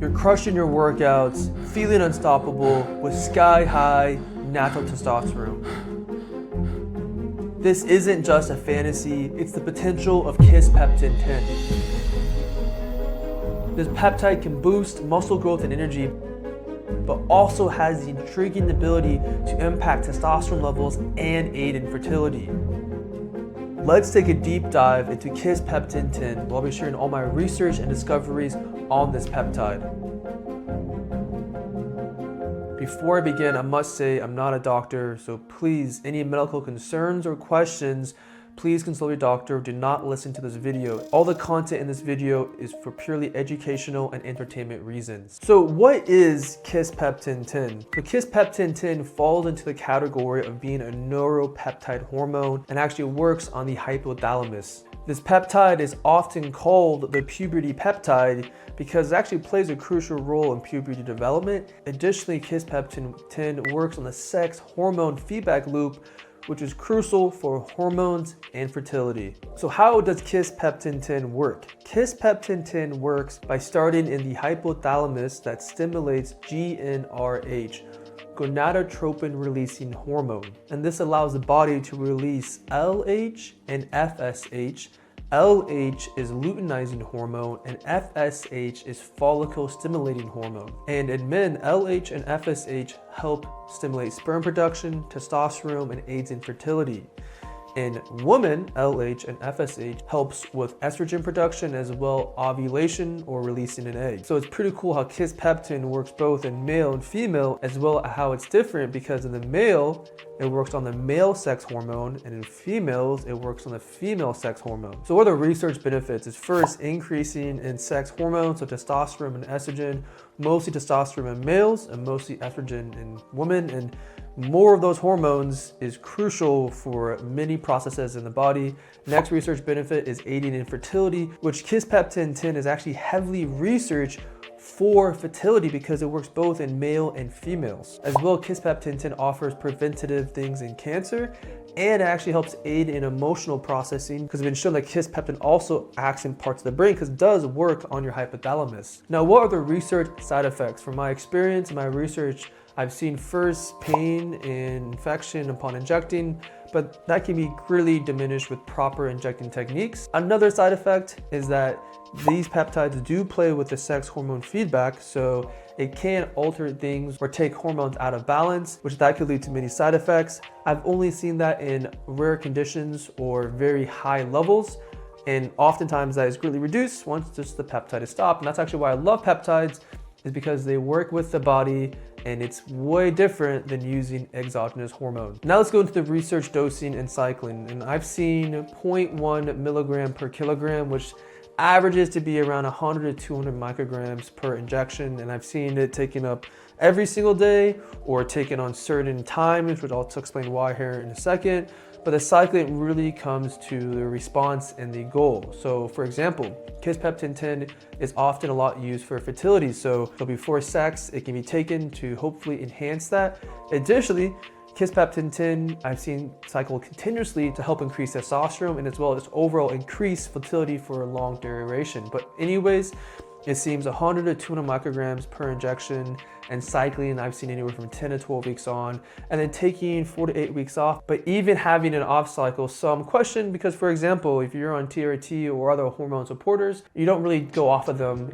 You're crushing your workouts, feeling unstoppable with sky-high natural testosterone. This isn't just a fantasy, it's the potential of Kisspeptin 10. This peptide can boost muscle growth and energy, but also has the intriguing ability to impact testosterone levels and aid in fertility. Let's take a deep dive into Kisspeptin 10, where I'll be sharing all my research and discoveries on this peptide. Before I begin, I must say I'm not a doctor, so please, any medical concerns or questions, please consult your doctor. Do not listen to this video. All the content in this video is for purely educational and entertainment reasons. So what is Kisspeptin 10? So Kisspeptin 10 falls into the category of being a neuropeptide hormone and actually works on the hypothalamus. This peptide is often called the puberty peptide because it actually plays a crucial role in puberty development. Additionally, Kisspeptin 10 works on the sex hormone feedback loop, which is crucial for hormones and fertility. So how does Kisspeptin 10 work? Kisspeptin 10 works by starting in the hypothalamus that stimulates GnRH, gonadotropin releasing hormone. And this allows the body to release LH and FSH. LH is luteinizing hormone and FSH is follicle stimulating hormone. And in men, LH and FSH help stimulate sperm production, testosterone, and aids in fertility. In women, LH and FSH helps with estrogen production as well ovulation or releasing an egg. So it's pretty cool how Kisspeptin works both in male and female, as well as how it's different because in the male, it works on the male sex hormone, and in females, it works on the female sex hormone. So what are the research benefits? Is first, increasing in sex hormones, so testosterone and estrogen, mostly testosterone in males and mostly estrogen in women, and more of those hormones is crucial for many processes in the body. Next research benefit is aiding in fertility, which Kisspeptin 10 is actually heavily researched for fertility because it works both in male and females. As well, Kisspeptin 10 offers preventative things in cancer and it actually helps aid in emotional processing because it's been shown that Kisspeptin also acts in parts of the brain because it does work on your hypothalamus. Now, what are the research side effects? From my experience and my research, I've seen first pain and infection upon injecting, but that can be greatly diminished with proper injecting techniques. Another side effect is that these peptides do play with the sex hormone feedback, so it can alter things or take hormones out of balance, which that could lead to many side effects. I've only seen that in rare conditions or very high levels, and oftentimes that is greatly reduced once just the peptide is stopped. And that's actually why I love peptides, is because they work with the body and it's way different than using exogenous hormones. Now let's go into the research dosing and cycling. And I've seen 0.1 milligram per kilogram, which averages to be around 100 to 200 micrograms per injection. And I've seen it taken up every single day or taken on certain times, which I'll explain why here in a second. But the cycling really comes to the response and the goal. So for example, Kisspeptin 10 is often a lot used for fertility. So before sex, it can be taken to hopefully enhance that. Additionally, Kisspeptin 10 I've seen cycle continuously to help increase testosterone and as well as overall increase fertility for a long duration. But anyways, it seems 100 to 200 micrograms per injection, and cycling I've seen anywhere from 10 to 12 weeks on, and then taking 4 to 8 weeks off, but even having an off cycle. Some question, because for example, if you're on TRT or other hormone supporters, you don't really go off of them,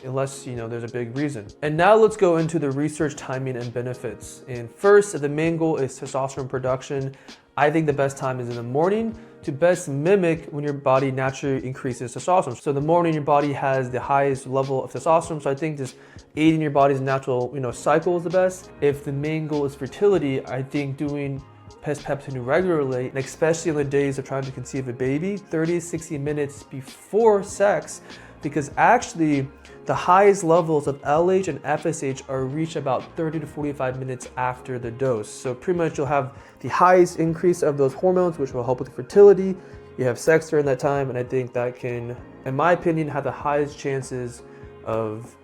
unless, there's a big reason. And now let's go into the research timing and benefits. And first, the main goal is testosterone production. I think the best time is in the morning to best mimic when your body naturally increases testosterone. So the morning your body has the highest level of testosterone. So I think just aiding your body's natural, cycle is the best. If the main goal is fertility, I think doing Kisspeptin regularly, and especially on the days of trying to conceive a baby, 30 to 60 minutes before sex, because actually the highest levels of LH and FSH are reached about 30 to 45 minutes after the dose. So pretty much you'll have the highest increase of those hormones, which will help with fertility. You have sex during that time, and I think that can, in my opinion, have the highest chances of,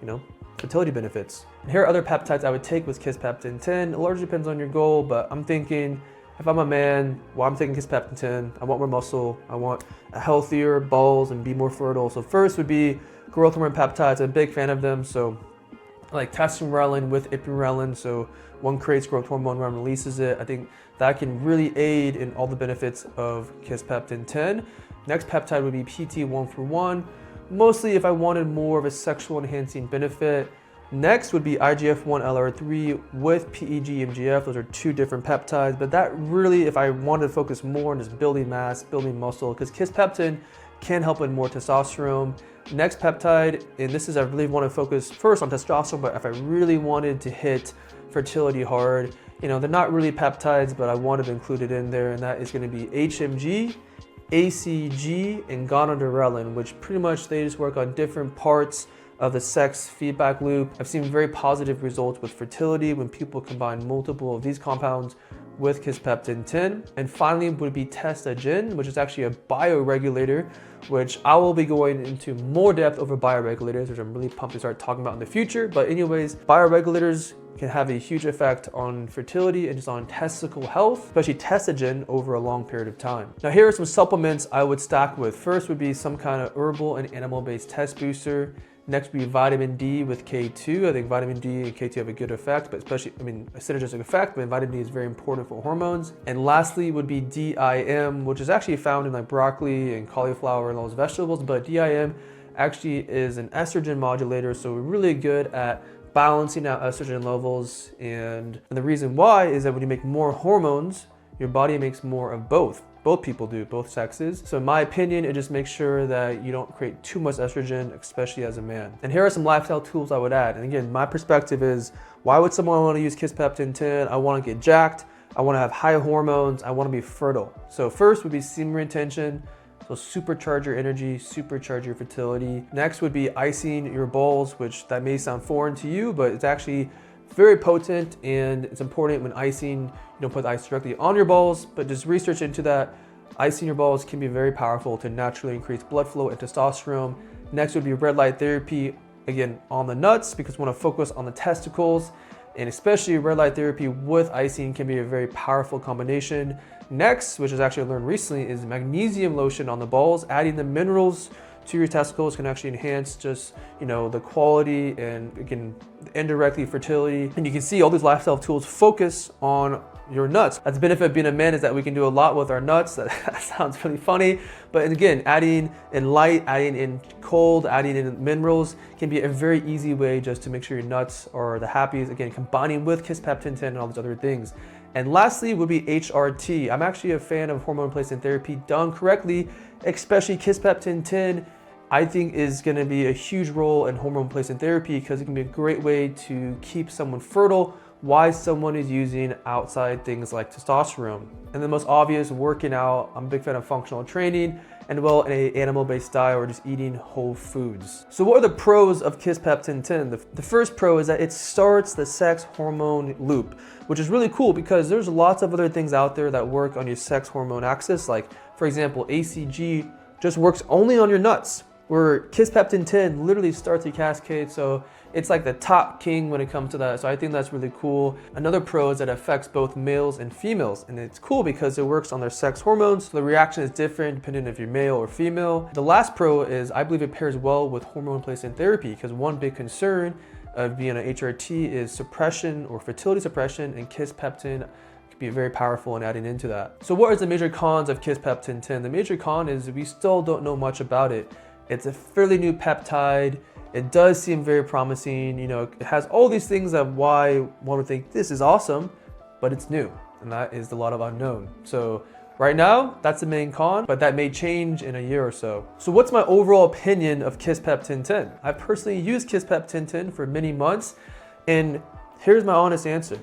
fertility benefits. And here are other peptides I would take with Kisspeptin 10. It largely depends on your goal, but I'm thinking if I'm a man, I'm taking Kisspeptin 10. I want more muscle. I want a healthier balls and be more fertile. So first would be growth hormone peptides. I'm a big fan of them. So like testosterone with ipamorelin. So one creates growth hormone, one releases it. I think that can really aid in all the benefits of Kisspeptin 10. Next peptide would be PT141, mostly if I wanted more of a sexual enhancing benefit. Next would be IGF-1 LR3 with PEG-MGF. Those are two different peptides, but that really, if I wanted to focus more on just building mass, building muscle, because Kisspeptin can help with more testosterone. Next peptide, and this is I really want to focus first on testosterone, but if I really wanted to hit fertility hard, they're not really peptides, but I wanted to include it in there, and that is going to be HMG, ACG, and gonadorelin, which pretty much they just work on different parts of the sex feedback loop. I've seen very positive results with fertility when people combine multiple of these compounds with Kisspeptin 10. And finally would be Testogen, which is actually a bioregulator, which I will be going into more depth over bioregulators, which I'm really pumped to start talking about in the future. But anyways, bioregulators can have a huge effect on fertility and just on testicle health, especially testogen over a long period of time. Now here are some supplements I would stack with. First would be some kind of herbal and animal-based test booster. Next would be vitamin D with K2. I think vitamin D and K2 have a good effect, but especially, a synergistic effect, but vitamin D is very important for hormones. And lastly would be DIM, which is actually found in like broccoli and cauliflower and all those vegetables, but DIM actually is an estrogen modulator, so we're really good at balancing out estrogen levels. And the reason why is that when you make more hormones, your body makes more of both. Both people do, both sexes. So in my opinion, it just makes sure that you don't create too much estrogen, especially as a man. And here are some lifestyle tools I would add. And again, my perspective is, why would someone want to use Kisspeptin 10? I want to get jacked. I want to have high hormones. I want to be fertile. So first would be semen retention. So supercharge your energy, supercharge your fertility. Next would be icing your balls, which that may sound foreign to you, but it's actually very potent, and it's important when icing, you don't put the ice directly on your balls, but just research into that. Icing your balls can be very powerful to naturally increase blood flow and testosterone. Next would be red light therapy, again, on the nuts, because we want to focus on the testicles, and especially red light therapy with icing can be a very powerful combination. Next, which is actually learned recently, is magnesium lotion on the balls. Adding the minerals to your testicles can actually enhance just, the quality and, again, indirectly fertility. And you can see all these lifestyle tools focus on your nuts. That's the benefit of being a man, is that we can do a lot with our nuts. That sounds really funny, but again, adding in light, adding in cold, adding in minerals can be a very easy way just to make sure your nuts are the happiest. Again, combining with Kisspeptin 10 and all these other things. And lastly would be HRT. I'm actually a fan of hormone replacement therapy done correctly, especially Kisspeptin 10. I think is going to be a huge role in hormone replacement therapy, because it can be a great way to keep someone fertile while someone is using outside things like testosterone. And the most obvious, working out. I'm a big fan of functional training, and well, in an animal-based diet or just eating whole foods. So what are the pros of Kisspeptin 10? The first pro is that it starts the sex hormone loop, which is really cool because there's lots of other things out there that work on your sex hormone axis. Like, for example, ACG just works only on your nuts, where Kisspeptin 10 literally starts a cascade. So it's like the top king when it comes to that. So I think that's really cool. Another pro is that it affects both males and females. And it's cool because it works on their sex hormones. So the reaction is different depending if you're male or female. The last pro is I believe it pairs well with hormone replacement therapy, because one big concern of being an HRT is suppression or fertility suppression, and Kisspeptin be very powerful in adding into that. So what are the major cons of Kisspeptin 10? The major con is we still don't know much about it. It's a fairly new peptide. It does seem very promising. It has all these things that why one would think this is awesome, but it's new, and that is a lot of unknown. So right now, that's the main con, but that may change in a year or so. So what's my overall opinion of Kisspeptin 10? I personally used Kisspeptin 10 for many months, and here's my honest answer.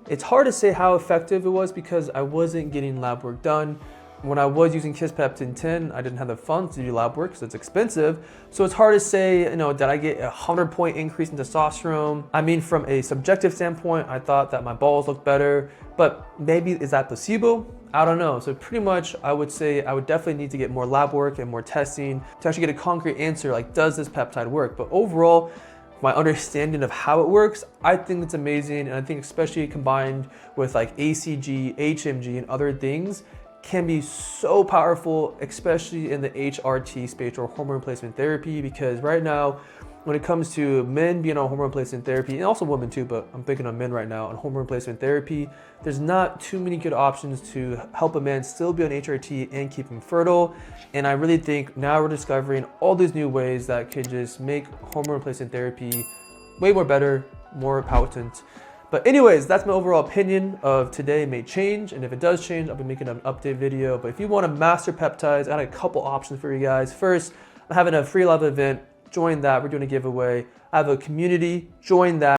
It's hard to say how effective it was because I wasn't getting lab work done. When I was using Kisspeptin 10, I didn't have the funds to do lab work because it's expensive. So it's hard to say, did I get a 100-point increase in testosterone? I mean, from a subjective standpoint, I thought that my balls looked better, but maybe is that placebo? I don't know. So pretty much I would say I would definitely need to get more lab work and more testing to actually get a concrete answer, like, does this peptide work? But overall, my understanding of how it works, I think it's amazing. And I think especially combined with like ACG, HMG, and other things, can be so powerful, especially in the HRT space or hormone replacement therapy, because right now when it comes to men being on hormone replacement therapy, and also women too, but I'm thinking on men right now on hormone replacement therapy, there's not too many good options to help a man still be on HRT and keep him fertile. And I really think now we're discovering all these new ways that could just make hormone replacement therapy way more better, more potent. But anyways, that's my overall opinion of today. It may change, and if it does change, I'll be making an update video. But if you want to master peptides, I got a couple options for you guys. First, I'm having a free live event. Join that. We're doing a giveaway. I have a community. Join that.